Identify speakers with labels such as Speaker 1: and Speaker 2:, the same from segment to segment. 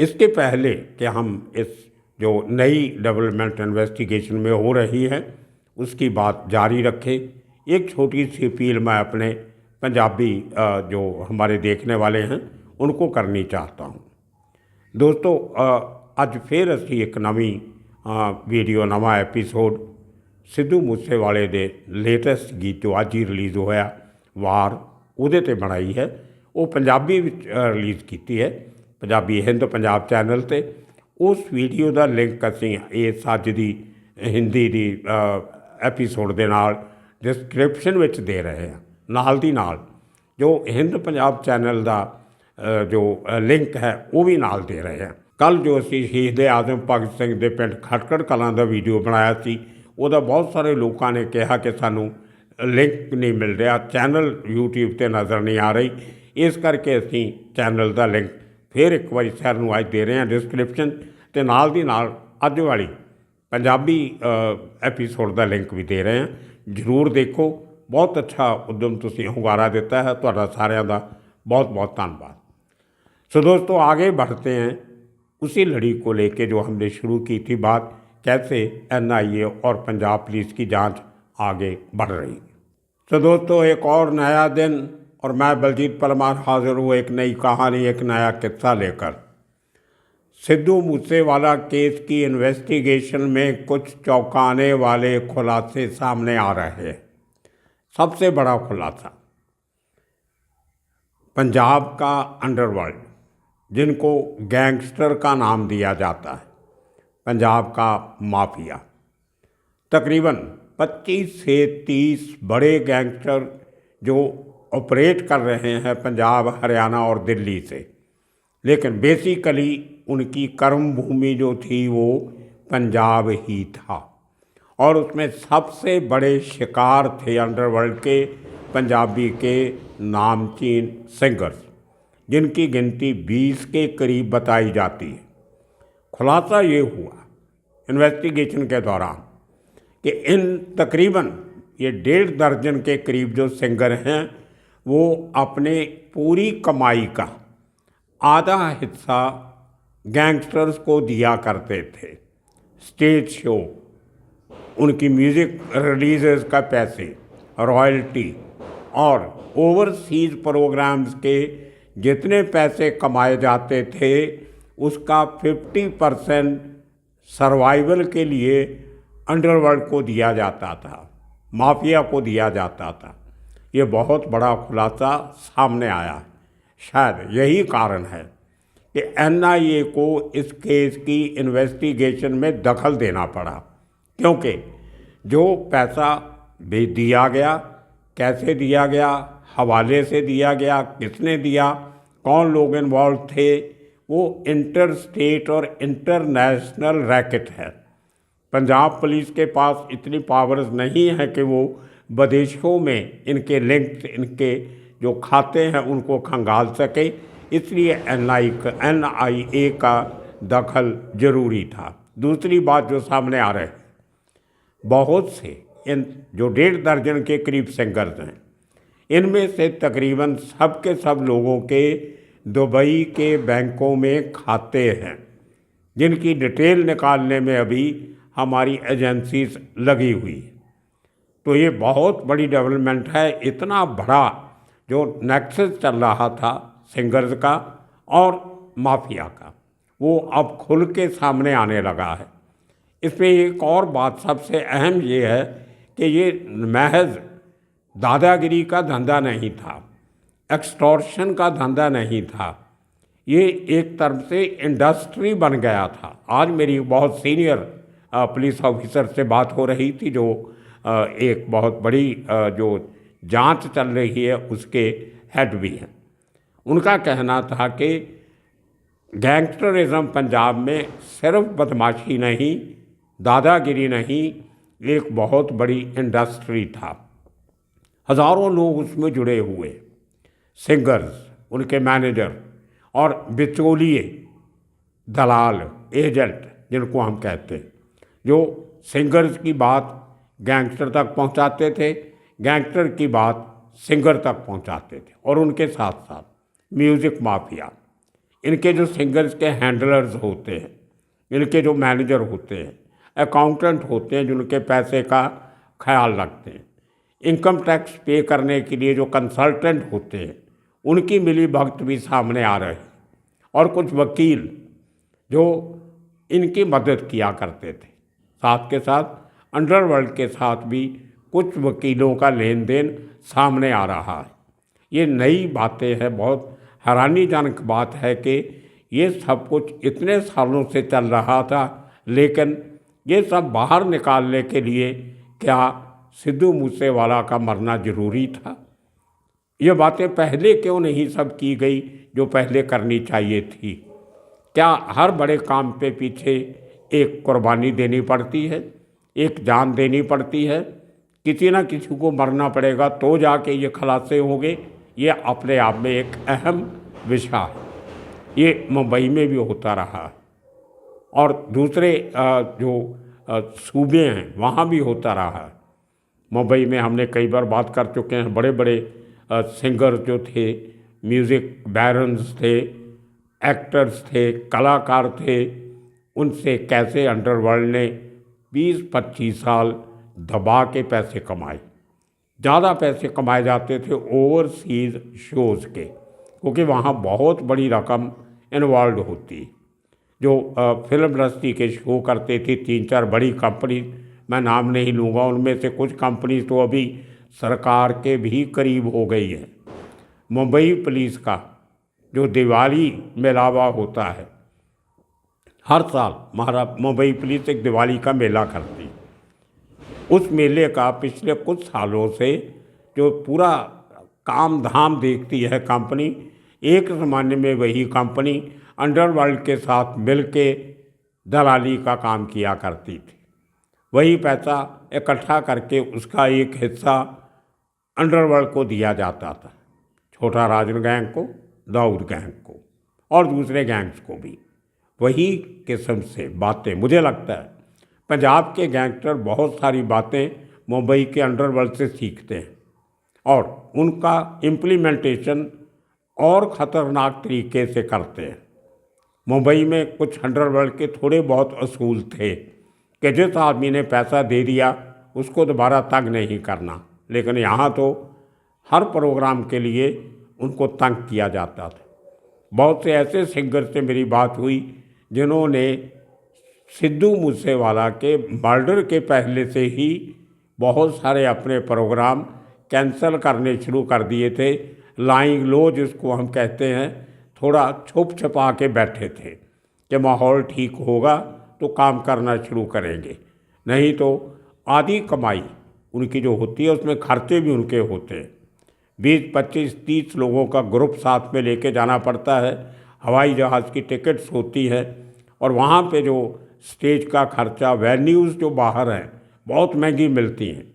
Speaker 1: इसके पहले कि हम इस जो नई डेवलपमेंट इन्वेस्टिगेशन में हो रही है उसकी बात जारी रखें, एक छोटी सी अपील मैं अपने पंजाबी जो हमारे देखने वाले हैं उनको करनी चाहता हूँ। दोस्तों, ਅੱਜ ਫਿਰ ਅਸੀਂ ਇੱਕ ਨਵੀਂ ਵੀਡੀਓ, ਨਵਾਂ ਐਪੀਸੋਡ ਸਿੱਧੂ ਮੂਸੇਵਾਲੇ ਦੇ ਲੇਟੈਸਟ ਗੀਤ ਜੋ ਅੱਜ ਹੀ ਰਿਲੀਜ਼ ਹੋਇਆ ਵਾਰ, ਉਹਦੇ 'ਤੇ ਬਣਾਈ ਹੈ। ਉਹ ਪੰਜਾਬੀ ਵਿੱਚ ਰਿਲੀਜ਼ ਕੀਤੀ ਹੈ, ਪੰਜਾਬੀ ਹਿੰਦ ਪੰਜਾਬ ਚੈਨਲ 'ਤੇ। ਉਸ ਵੀਡੀਓ ਦਾ ਲਿੰਕ ਅਸੀਂ ਇਸ ਅੱਜ ਦੀ ਹਿੰਦੀ ਦੀ ਐਪੀਸੋਡ ਦੇ ਨਾਲ ਡਿਸਕ੍ਰਿਪਸ਼ਨ ਵਿੱਚ ਦੇ ਰਹੇ ਹਾਂ। ਨਾਲ ਦੀ ਨਾਲ ਜੋ ਹਿੰਦ ਪੰਜਾਬ ਚੈਨਲ ਦਾ ਜੋ ਲਿੰਕ ਹੈ ਉਹ ਵੀ ਨਾਲ ਦੇ ਰਹੇ ਹਾਂ। ਕੱਲ੍ਹ ਜੋ ਅਸੀਂ ਸ਼ਹੀਦ ਆਜ਼ਮ ਭਗਤ ਸਿੰਘ ਦੇ ਪਿੰਡ ਖਟਕੜ ਕਲਾਂ ਦਾ ਵੀਡੀਓ ਬਣਾਇਆ ਸੀ, ਉਹਦਾ ਬਹੁਤ ਸਾਰੇ ਲੋਕਾਂ ਨੇ ਕਿਹਾ ਕਿ ਸਾਨੂੰ ਲਿੰਕ ਨਹੀਂ ਮਿਲ ਰਿਹਾ, ਚੈਨਲ YouTube 'ਤੇ ਨਜ਼ਰ ਨਹੀਂ ਆ ਰਹੀ। ਇਸ ਕਰਕੇ ਅਸੀਂ ਚੈਨਲ ਦਾ ਲਿੰਕ ਫਿਰ ਇੱਕ ਵਾਰੀ ਸਾਰਿਆਂ ਨੂੰ ਅੱਜ ਦੇ ਰਹੇ ਹਾਂ ਡਿਸਕ੍ਰਿਪਸ਼ਨ, ਅਤੇ ਨਾਲ ਦੀ ਨਾਲ ਅੱਜ ਵਾਲੀ ਪੰਜਾਬੀ ਐਪੀਸੋਡ ਦਾ ਲਿੰਕ ਵੀ ਦੇ ਰਹੇ ਹਾਂ। ਜ਼ਰੂਰ ਦੇਖੋ, ਬਹੁਤ ਅੱਛਾ ਉਦਮ ਤੁਸੀਂ ਹੁੰਗਾਰਾ ਦਿੱਤਾ है, ਤੁਹਾਡਾ ਸਾਰਿਆਂ ਦਾ बहुत बहुत धन्यवाद। सो दोस्तों, आगे बढ़ते हैं उसी लड़ी को लेके जो हमने शुरू की थी बात, कैसे NIA और पंजाब पुलिस की जांच आगे बढ़ रही। तो दोस्तों, एक और नया दिन और मैं बलजीत परमार हाजिर हूँ एक नई कहानी, एक नया किस्सा लेकर। सिद्धू मूसेवाला केस की इन्वेस्टिगेशन में कुछ चौंकाने वाले खुलासे सामने आ रहे हैं। सबसे बड़ा खुलासा, पंजाब का अंडरवर्ल्ड, जिनको गैंगस्टर का नाम दिया जाता है, पंजाब का माफिया, तकरीबन 25 से 30 बड़े गैंगस्टर जो ऑपरेट कर रहे हैं पंजाब, हरियाणा और दिल्ली से। लेकिन बेसिकली उनकी कर्मभूमि जो थी वो पंजाब ही था, और उसमें सबसे बड़े शिकार थे अंडरवर्ल्ड के पंजाबी के नामचीन सिंगर्स, जिनकी गिनती 20 के करीब बताई जाती है। खुलासा ये हुआ इन्वेस्टिगेशन के दौरान कि इन तकरीबन ये 1.5 दर्जन के करीब जो सिंगर हैं वो अपने पूरी कमाई का आधा हिस्सा गैंगस्टर्स को दिया करते थे। स्टेज शो, उनकी म्यूज़िक रिलीज़ का पैसे, रॉयल्टी और ओवरसीज़ प्रोग्राम्स के जितने पैसे कमाए जाते थे उसका 50% सर्वाइवल के लिए अंडरवर्ल्ड को दिया जाता था, माफिया को दिया जाता था। ये बहुत बड़ा खुलासा सामने आया है। शायद यही कारण है कि NIA को इस केस की इन्वेस्टिगेशन में दखल देना पड़ा, क्योंकि जो पैसा भी दिया गया, कैसे दिया गया, हवाले से दिया गया, किसने दिया, कौन लोग इन्वॉल्व थे, वो इंटर स्टेट और इंटरनेशनल रैकेट है। पंजाब पुलिस के पास इतनी पावर्स नहीं है कि वो विदेशों में इनके लिंक्स, इनके जो खाते हैं उनको खंगाल सके, इसलिए NIA का दखल ज़रूरी था। दूसरी बात जो सामने आ रहे हैं, बहुत से इन जो 1.5 दर्जन के करीब सिंगर्स हैं, इनमें से तकरीबन सब के सब लोगों के दुबई के बैंकों में खाते हैं, जिनकी डिटेल निकालने में अभी हमारी एजेंसीज लगी हुई है। तो ये बहुत बड़ी डेवलपमेंट है। इतना बड़ा जो नेक्सस चल रहा था सिंगर्स का और माफिया का, वो अब खुल के सामने आने लगा है। इसमें एक और बात सबसे अहम ये है कि ये महज दादागिरी का धंधा नहीं था, एक्सटॉर्शन का धंधा नहीं था, ये एक तरफ से इंडस्ट्री बन गया था। आज मेरी बहुत सीनियर पुलिस ऑफिसर से बात हो रही थी जो एक बहुत बड़ी जो जांच चल रही है उसके हेड भी हैं। उनका कहना था कि गैंगस्टरिज्म पंजाब में सिर्फ बदमाशी नहीं, दादागिरी नहीं, एक बहुत बड़ी इंडस्ट्री था। हज़ारों लोग उसमें जुड़े हुए, सिंगर्स, उनके मैनेजर और बिचौलिए, दलाल, एजेंट जिनको हम कहते हैं, जो सिंगर्स की बात गैंगस्टर तक पहुंचाते थे, गैंगस्टर की बात सिंगर तक पहुंचाते थे, और उनके साथ साथ म्यूज़िक माफिया। इनके जो सिंगर्स के हैंडलर्स होते हैं, इनके जो मैनेजर होते हैं, अकाउंटेंट होते हैं जिनके पैसे का ख्याल रखते हैं, इनकम टैक्स पे करने के लिए जो कंसल्टेंट होते हैं, उनकी मिली भगत भी सामने आ रही, और कुछ वकील जो इनकी मदद किया करते थे। साथ के साथ अंडरवर्ल्ड के साथ भी कुछ वकीलों का लेन देन सामने आ रहा है। ये नई बातें हैं, बहुत हैरानीजनक बात है कि ये सब कुछ इतने सालों से चल रहा था, लेकिन ये सब बाहर निकालने के लिए क्या सिद्धू मूसेवाला का मरना जरूरी था? ये बातें पहले क्यों नहीं सब की गई जो पहले करनी चाहिए थी? क्या हर बड़े काम पे पीछे एक कुर्बानी देनी पड़ती है, एक जान देनी पड़ती है? किसी ना किसी को मरना पड़ेगा तो जाके ये खुलासे होंगे। ये अपने आप में एक अहम विषय है। ये मुंबई में भी होता रहा है और दूसरे जो सूबे हैं वहाँ भी होता रहा है। मुंबई में हमने कई बार बात कर चुके हैं, बड़े बड़े सिंगर जो थे, म्यूज़िक बैरन्स थे, एक्टर्स थे, कलाकार थे, उनसे कैसे अंडरवर्ल्ड ने 20-25 साल दबा के पैसे कमाए। ज़्यादा पैसे कमाए जाते थे ओवरसीज़ शोज़ के, क्योंकि वहाँ बहुत बड़ी रकम इन्वॉल्व होती। जो फिल्म इंडस्ट्री के शो करते थे 3-4 बड़ी कंपनी, मैं नाम नहीं लूँगा, उनमें से कुछ कंपनी तो अभी सरकार के भी करीब हो गई है। मुंबई पुलिस का जो दिवाली मेलावा होता है, हर साल मुंबई पुलिस एक दिवाली का मेला करती। उस मेले का पिछले कुछ सालों से जो पूरा काम धाम देखती है कंपनी, एक ज़माने में वही कंपनी अंडरवर्ल्ड के साथ मिलके दलाली का काम किया करती थी। वही पैसा इकट्ठा करके उसका एक हिस्सा अंडरवर्ल्ड को दिया जाता था, छोटा राजन गैंग को, दाऊद गैंग को और दूसरे गैंग्स को भी। वही किस्म से बातें मुझे लगता है पंजाब के गैंगस्टर बहुत सारी बातें मुंबई के अंडरवर्ल्ड से सीखते हैं और उनका इम्प्लीमेंटेशन और ख़तरनाक तरीके से करते हैं। मुंबई में कुछ अंडरवर्ल्ड के थोड़े बहुत असूल थे कि जिस आदमी ने पैसा दे दिया उसको दोबारा तंग नहीं करना, लेकिन यहाँ तो हर प्रोग्राम के लिए उनको तंग किया जाता था। बहुत से ऐसे सिंगर से मेरी बात हुई जिन्होंने सिद्धू मूसेवाला के मर्डर के पहले से ही बहुत सारे अपने प्रोग्राम कैंसिल करने शुरू कर दिए थे। लाइंग लो जिसको हम कहते हैं, थोड़ा छुप छुपा के बैठे थे कि माहौल ठीक होगा तो काम करना शुरू करेंगे, नहीं तो आधी कमाई उनकी जो होती है उसमें खर्चे भी उनके होते हैं। 20-25-30 लोगों का ग्रुप साथ में लेके जाना पड़ता है, हवाई जहाज़ की टिकट्स होती है और वहाँ पे जो स्टेज का खर्चा, वेन्यूज़ जो बाहर हैं बहुत महंगी मिलती हैं।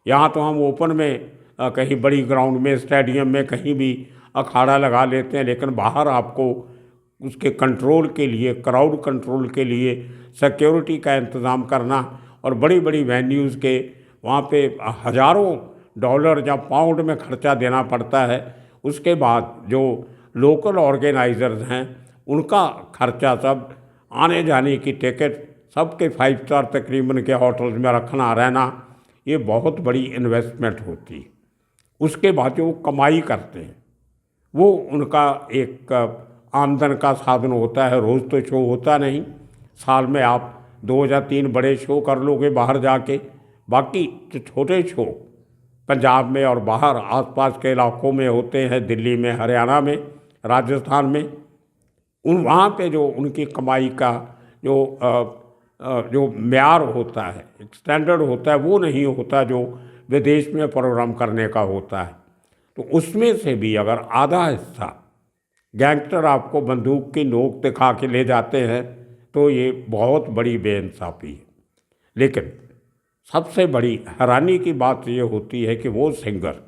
Speaker 1: यहाँ तो हम ओपन में कहीं बड़ी ग्राउंड में, स्टेडियम में कहीं भी अखाड़ा लगा लेते हैं, लेकिन बाहर आपको उसके कंट्रोल के लिए, क्राउड कंट्रोल के लिए सिक्योरिटी का इंतज़ाम करना और बड़ी बड़ी वेन्यूज़ के वहाँ पे हज़ारों डॉलर या पाउंड में खर्चा देना पड़ता है। उसके बाद जो लोकल ऑर्गेनाइजर्स हैं उनका खर्चा, सब आने जाने की टिकट, सबके 5 स्टार तकरीबन के होटल्स में रखना रहना, ये बहुत बड़ी इन्वेस्टमेंट होती है। उसके बाद जो वो कमाई करते हैं वो उनका एक आमदन का साधन होता है। रोज़ तो शो होता नहीं, साल में आप 2 या 3 बड़े शो कर लोगे बाहर जाके, बाकी जो छोटे शो पंजाब में और बाहर आसपास के इलाकों में होते हैं, दिल्ली में, हरियाणा में, राजस्थान में, उन वहाँ पे जो उनकी कमाई का जो म्यार होता है, एक स्टैंडर्ड होता है, वो नहीं होता जो विदेश में प्रोग्राम करने का होता है। तो उसमें से भी अगर आधा हिस्सा गैंगस्टर आपको बंदूक की नोक दिखा के ले जाते हैं तो ये बहुत बड़ी बेइंसाफ़ी है। लेकिन सबसे बड़ी हैरानी की बात ये होती है कि वो सिंगर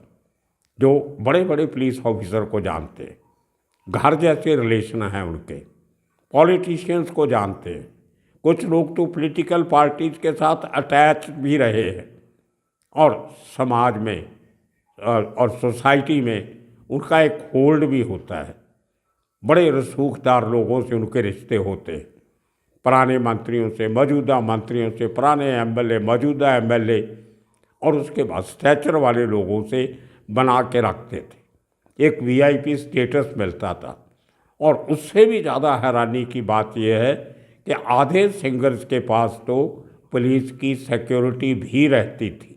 Speaker 1: जो बड़े बड़े पुलिस ऑफिसर को जानते हैं, घर जैसे रिलेशन हैं उनके, पॉलिटिशियंस को जानते हैं, कुछ लोग तो पॉलिटिकल पार्टीज के साथ अटैच भी रहे हैं और समाज में और सोसाइटी में उनका एक होल्ड भी होता है। बड़े रसूखदार लोगों से उनके रिश्ते होते हैं, पुराने मंत्रियों से, मौजूदा मंत्रियों से, पुराने एमएलए, मौजूदा एमएलए, और उसके बाद स्टैचर वाले लोगों से बना के रखते थे। एक वीआईपी स्टेटस मिलता था। और उससे भी ज़्यादा हैरानी की बात यह है कि आधे सिंगर्स के पास तो पुलिस की सिक्योरिटी भी रहती थी।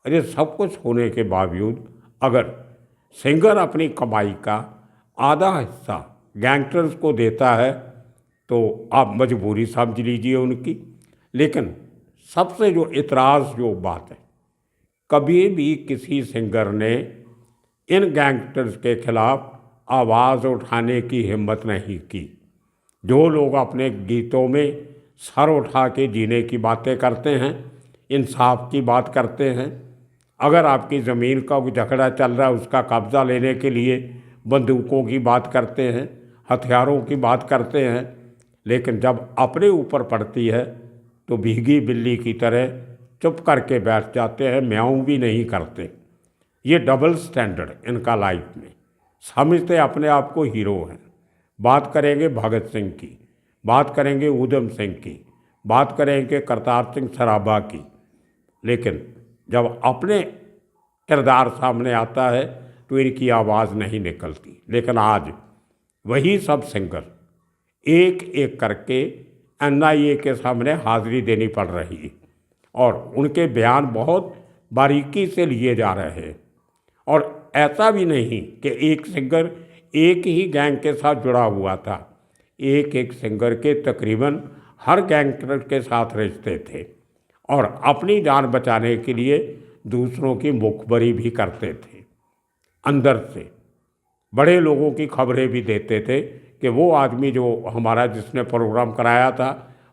Speaker 1: और ये सब कुछ होने के बावजूद अगर सिंगर अपनी कमाई का आधा हिस्सा गैंगस्टर्स को देता है तो आप मजबूरी समझ लीजिए उनकी। लेकिन सबसे जो इतराज़ जो बात है, कभी भी किसी सिंगर ने इन गैंगस्टर्स के खिलाफ आवाज़ उठाने की हिम्मत नहीं की। जो लोग अपने गीतों में सर उठा के जीने की बातें करते हैं, इंसाफ की बात करते हैं, अगर आपकी ज़मीन का कोई झगड़ा चल रहा है उसका कब्ज़ा लेने के लिए बंदूकों की बात करते हैं, हथियारों की बात करते हैं, लेकिन जब अपने ऊपर पड़ती है तो भीगी बिल्ली की तरह चुप करके बैठ जाते हैं, म्याऊं भी नहीं करते। ये डबल स्टैंडर्ड इनका लाइफ में, समझते अपने आप को हीरो हैं। बात करेंगे भगत सिंह की, बात करेंगे ऊधम सिंह की, बात करेंगे करतार सिंह सराभा की, लेकिन जब अपने किरदार सामने आता है तो इनकी आवाज़ नहीं निकलती। लेकिन आज वही सब सिंगर एक एक करके एनआईए के सामने हाजिरी देनी पड़ रही है और उनके बयान बहुत बारीकी से लिए जा रहे हैं। और ऐसा भी नहीं कि एक सिंगर एक ही गैंग के साथ जुड़ा हुआ था, एक एक सिंगर के तकरीबन हर गैंगस्टर के साथ रिश्ते थे और अपनी जान बचाने के लिए दूसरों की मुखबरी भी करते थे। अंदर से बड़े लोगों की खबरें भी देते थे कि वो आदमी जो हमारा जिसने प्रोग्राम कराया था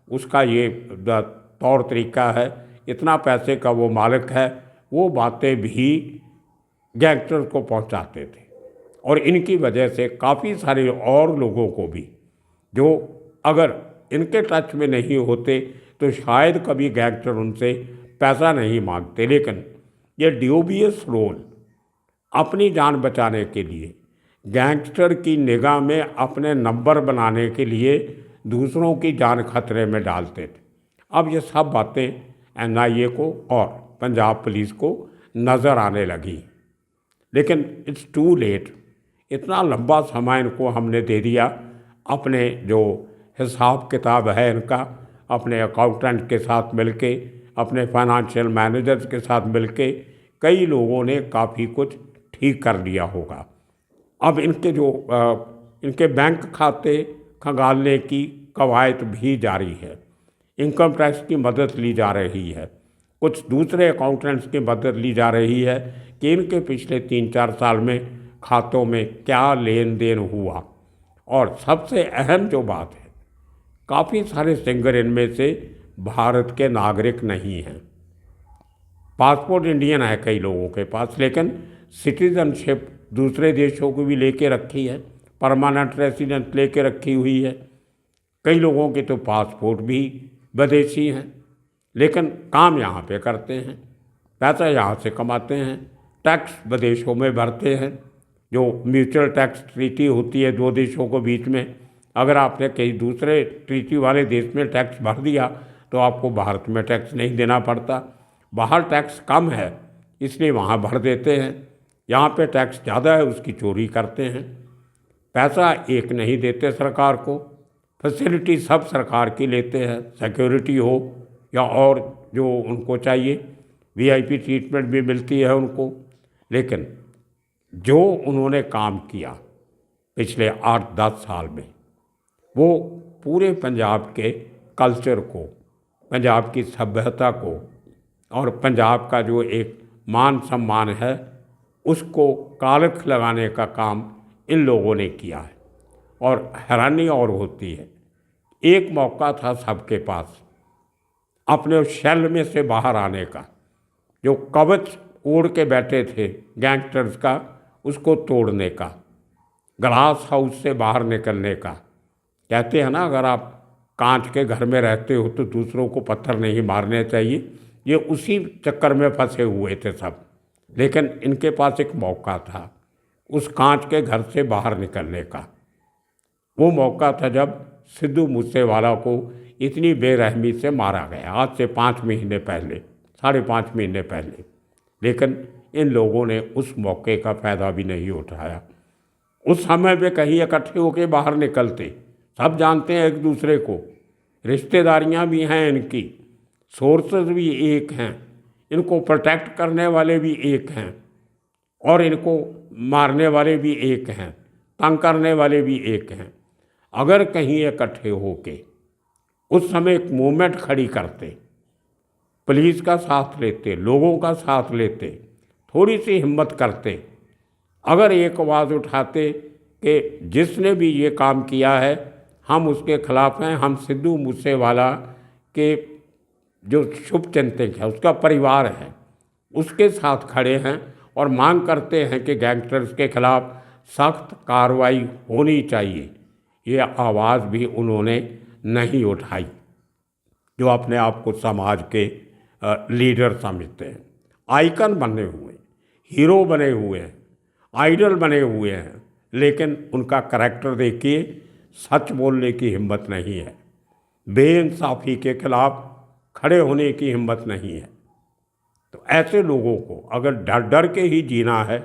Speaker 1: उसका ये तौर तरीका है, इतना पैसे का वो मालिक है, वो बातें भी गैंगस्टर को पहुंचाते थे। और इनकी वजह से काफ़ी सारे और लोगों को भी जो अगर इनके टच में नहीं होते तो शायद कभी गैंगस्टर उनसे पैसा नहीं मांगते। लेकिन ये ड्यूबियस रोल अपनी जान बचाने के लिए, गैंगस्टर की निगाह में अपने नंबर बनाने के लिए दूसरों की जान खतरे में डालते थे। अब ये सब बातें एनआईए को और पंजाब पुलिस को नज़र आने लगी। लेकिन इट्स टू लेट, इतना लंबा समय इनको हमने दे दिया। अपने जो हिसाब किताब है इनका, अपने अकाउंटेंट के साथ मिलके, अपने फाइनेंशियल मैनेजर्स के साथ मिलके कई लोगों ने काफ़ी कुछ ठीक कर लिया होगा। अब इनके जो इनके बैंक खाते खंगालने की कवायद भी जारी है, इनकम टैक्स की मदद ली जा रही है, कुछ दूसरे अकाउंटेंट्स की मदद ली जा रही है कि इनके पिछले 3-4 साल में खातों में क्या लेन देन हुआ। और सबसे अहम जो बात है, काफ़ी सारे सिंगर इनमें से भारत के नागरिक नहीं हैं। पासपोर्ट इंडियन है कई लोगों के पास, लेकिन सिटीजनशिप दूसरे देशों को भी लेके रखी है, परमानेंट रेसिडेंट लेके रखी हुई है। कई लोगों के तो पासपोर्ट भी विदेशी हैं, लेकिन काम यहाँ पे करते हैं, पैसा यहाँ से कमाते हैं, टैक्स विदेशों में भरते हैं। जो म्यूचुअल टैक्स ट्रीटी होती है दो देशों को बीच में, अगर आपने कहीं दूसरे ट्रीटी वाले देश में टैक्स भर दिया तो आपको भारत में टैक्स नहीं देना पड़ता। बाहर टैक्स कम है इसलिए वहाँ भर देते हैं, यहाँ पे टैक्स ज़्यादा है उसकी चोरी करते हैं। पैसा एक नहीं देते सरकार को, फैसिलिटी सब सरकार की लेते हैं, सिक्योरिटी हो या और जो उनको चाहिए, वीआईपी ट्रीटमेंट भी मिलती है उनको। लेकिन जो उन्होंने काम किया पिछले 8-10 साल में, वो पूरे पंजाब के कल्चर को, पंजाब की सभ्यता को और पंजाब का जो एक मान सम्मान है उसको कालख लगाने का काम इन लोगों ने किया है। और हैरानी और होती है, एक मौका था सबके पास अपने उस शेल में से बाहर आने का, जो कवच ओढ़ के बैठे थे गैंगस्टर्स का, उसको तोड़ने का, ग्लास हाउस से बाहर निकलने का। कहते हैं ना, अगर आप कांच के घर में रहते हो तो दूसरों को पत्थर नहीं मारने चाहिए। ये उसी चक्कर में फंसे हुए थे सब। लेकिन इनके पास एक मौका था उस कांच के घर से बाहर निकलने का। वो मौका था जब सिद्धू मूसेवाला को इतनी बेरहमी से मारा गया, आज से 5 महीने पहले, 5.5 महीने पहले। लेकिन इन लोगों ने उस मौके का फ़ायदा भी नहीं उठाया। उस समय वे कहीं इकट्ठे होकर बाहर निकलते, सब जानते हैं एक दूसरे को, रिश्तेदारियां भी हैं इनकी, सोर्सेज भी एक हैं, इनको प्रोटेक्ट करने वाले भी एक हैं और इनको मारने वाले भी एक हैं, तंग करने वाले भी एक हैं। अगर कहीं इकट्ठे होके उस समय एक मूवमेंट खड़ी करते, पुलिस का साथ लेते, लोगों का साथ लेते, थोड़ी सी हिम्मत करते, अगर एक आवाज़ उठाते कि जिसने भी ये काम किया है हम उसके खिलाफ हैं, हम सिद्धू मूसेवाला के जो शुभचिंतक है, उसका परिवार है, उसके साथ खड़े हैं और मांग करते हैं कि गैंगस्टर्स के खिलाफ सख्त कार्रवाई होनी चाहिए, ये आवाज़ भी उन्होंने नहीं उठाई। जो अपने आप को समाज के लीडर समझते हैं, आइकन बने हुए, हीरो बने हुए हैं, आइडल बने हुए हैं, लेकिन उनका करैक्टर देखिए, सच बोलने की हिम्मत नहीं है, बेइंसाफ़ी के खिलाफ खड़े होने की हिम्मत नहीं है। तो ऐसे लोगों को अगर डर डर के ही जीना है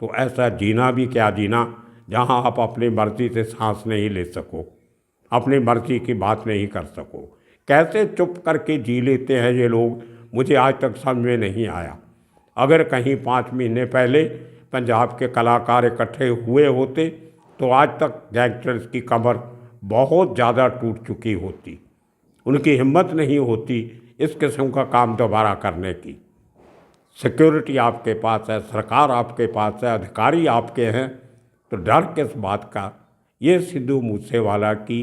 Speaker 1: तो ऐसा जीना भी क्या जीना जहां आप अपनी मर्जी से सांस नहीं ले सको, अपनी मर्जी की बात नहीं कर सको। कैसे चुप करके जी लेते हैं ये लोग, मुझे आज तक समझ में नहीं आया। अगर कहीं 5 महीने पहले पंजाब के कलाकार इकट्ठे हुए होते तो आज तक गैंगस्टर्स की कमर बहुत ज़्यादा टूट चुकी होती, उनकी हिम्मत नहीं होती इस किस्म का काम दोबारा करने की। सिक्योरिटी आपके पास है, सरकार आपके पास है, अधिकारी आपके हैं, तो डर किस बात का। ये सिद्धू मूसेवाला की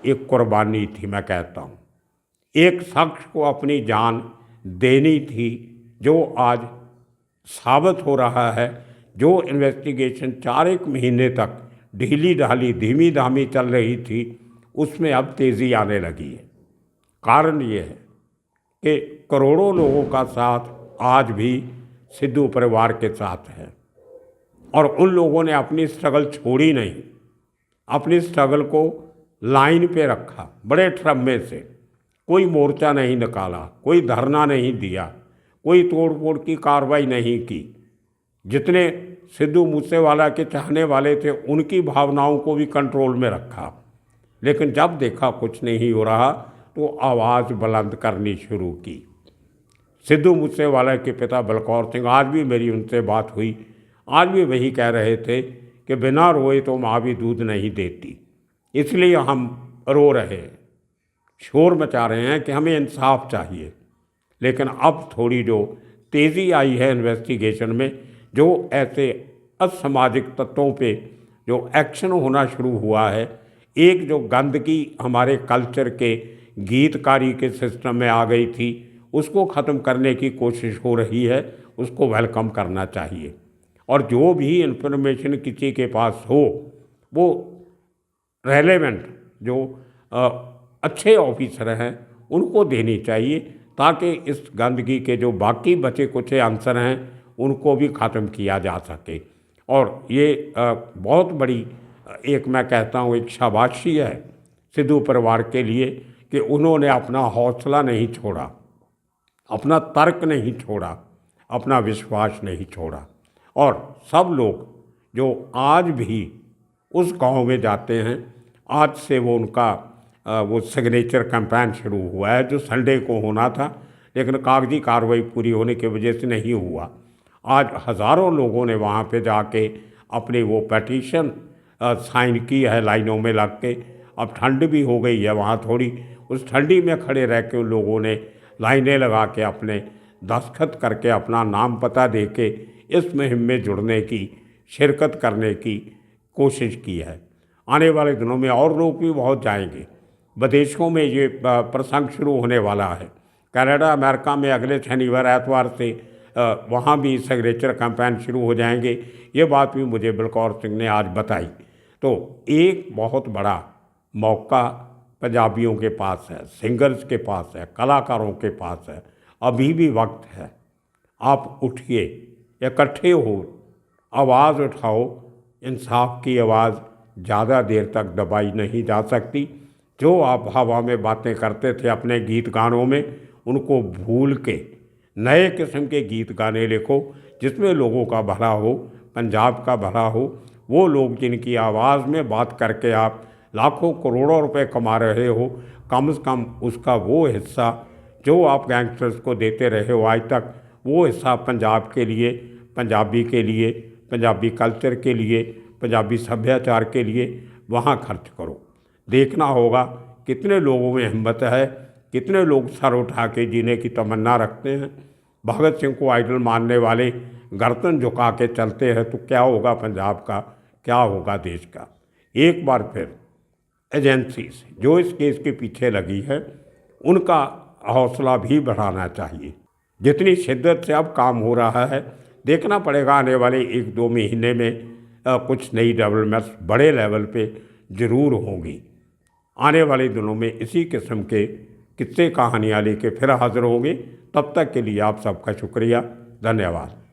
Speaker 1: एक कुर्बानी थी, मैं कहता हूँ, एक शख्स को अपनी जान देनी थी, जो आज साबित हो रहा है। जो इन्वेस्टिगेशन 4 महीने तक ढीली ढाली धीमी धामी चल रही थी, उसमें अब तेज़ी आने लगी है। कारण ये है कि करोड़ों लोगों का साथ आज भी सिद्धू परिवार के साथ है और उन लोगों ने अपनी स्ट्रगल छोड़ी नहीं, अपनी स्ट्रगल को लाइन पे रखा, बड़े ट्रम्मे से। कोई मोर्चा नहीं निकाला, कोई धरना नहीं दिया, कोई तोड़फोड़ की कार्रवाई नहीं की। जितने सिद्धू मूसेवाला के चाहने वाले थे उनकी भावनाओं को भी कंट्रोल में रखा, लेकिन जब देखा कुछ नहीं हो रहा तो आवाज़ बुलंद करनी शुरू की। सिद्धू मूसेवाला के पिता बलकौर सिंह, आज भी मेरी उनसे बात हुई, आज भी वही कह रहे थे कि बिना रोए तो माँ भी दूध नहीं देती, इसलिए हम रो रहे हैं, शोर मचा रहे हैं कि हमें इंसाफ चाहिए। लेकिन अब थोड़ी जो तेज़ी आई है इन्वेस्टिगेशन में, जो ऐसे असामाजिक तत्वों पे जो एक्शन होना शुरू हुआ है, एक जो गंदगी हमारे कल्चर के गीतकारी के सिस्टम में आ गई थी, उसको ख़त्म करने की कोशिश हो रही है, उसको वेलकम करना चाहिए। और जो भी इन्फॉर्मेशन किसी के पास हो वो रेलेवेंट जो अच्छे ऑफिसर हैं उनको देनी चाहिए, ताकि इस गंदगी के जो बाकी बचे कुछ आंसर हैं उनको भी ख़त्म किया जा सके। और ये बहुत बड़ी एक मैं कहता हूँ एक शाबाशी है सिद्धू परिवार के लिए कि उन्होंने अपना हौसला नहीं छोड़ा, अपना तर्क नहीं छोड़ा, अपना विश्वास नहीं छोड़ा। और सब लोग जो आज भी उस गांव में जाते हैं, आज से वो उनका वो सिग्नेचर कैंपेन शुरू हुआ है जो संडे को होना था, लेकिन कागजी कार्रवाई पूरी होने की वजह से नहीं हुआ। आज हज़ारों लोगों ने वहाँ पे जाके अपनी वो पेटिशन साइन की है लाइनों में लग के। अब ठंड भी हो गई है वहाँ थोड़ी, उस ठंडी में खड़े रह के उन लोगों ने लाइनें लगा के अपने दस्तखत करके अपना नाम पता दे के इस मुहिम में जुड़ने की, शिरकत करने की कोशिश की है। आने वाले दिनों में और लोग भी बहुत जाएंगे, विदेशों में ये प्रसंग शुरू होने वाला है। कनाडा, अमेरिका में अगले शनिवार एतवार से वहाँ भी सिग्नेचर कैंपेन शुरू हो जाएंगे। ये बात भी मुझे बलकौर सिंह ने आज बताई। तो एक बहुत बड़ा मौका पंजाबियों के पास है, सिंगर्स के पास है, कलाकारों के पास है, अभी भी वक्त है। आप उठिए, इकट्ठे हो, आवाज़ उठाओ, इंसाफ की आवाज़ ज़्यादा देर तक दबाई नहीं जा सकती। जो आप हवा में बातें करते थे अपने गीत गानों में, उनको भूल के नए किस्म के गीत गाने लिखो जिसमें लोगों का भला हो, पंजाब का भला हो। वो लोग जिनकी आवाज़ में बात करके आप लाखों करोड़ों रुपए कमा रहे हो, कम से कम उसका वो हिस्सा जो आप गैंगस्टर्स को देते रहे हो आज तक, वो हिस्सा पंजाब के लिए, पंजाबी के लिए, पंजाबी कल्चर के लिए, पंजाबी सभ्याचार के लिए वहाँ खर्च करो। देखना होगा कितने लोगों में हिम्मत है, कितने लोग सर उठा के जीने की तमन्ना रखते हैं। भगत सिंह को आइडल मानने वाले गर्दन झुका के चलते हैं तो क्या होगा पंजाब का, क्या होगा देश का। एक बार फिर एजेंसीज जो इस केस के पीछे लगी है उनका हौसला भी बढ़ाना चाहिए। जितनी शिद्दत से अब काम हो रहा है, देखना पड़ेगा आने वाले 1-2 महीने में कुछ नई डेवलपमेंट्स बड़े लेवल पे ज़रूर होंगी। आने वाले दिनों में इसी किस्म के किस्से कहानियाँ लेके फिर हाजिर होंगे। तब तक के लिए आप सबका शुक्रिया, धन्यवाद।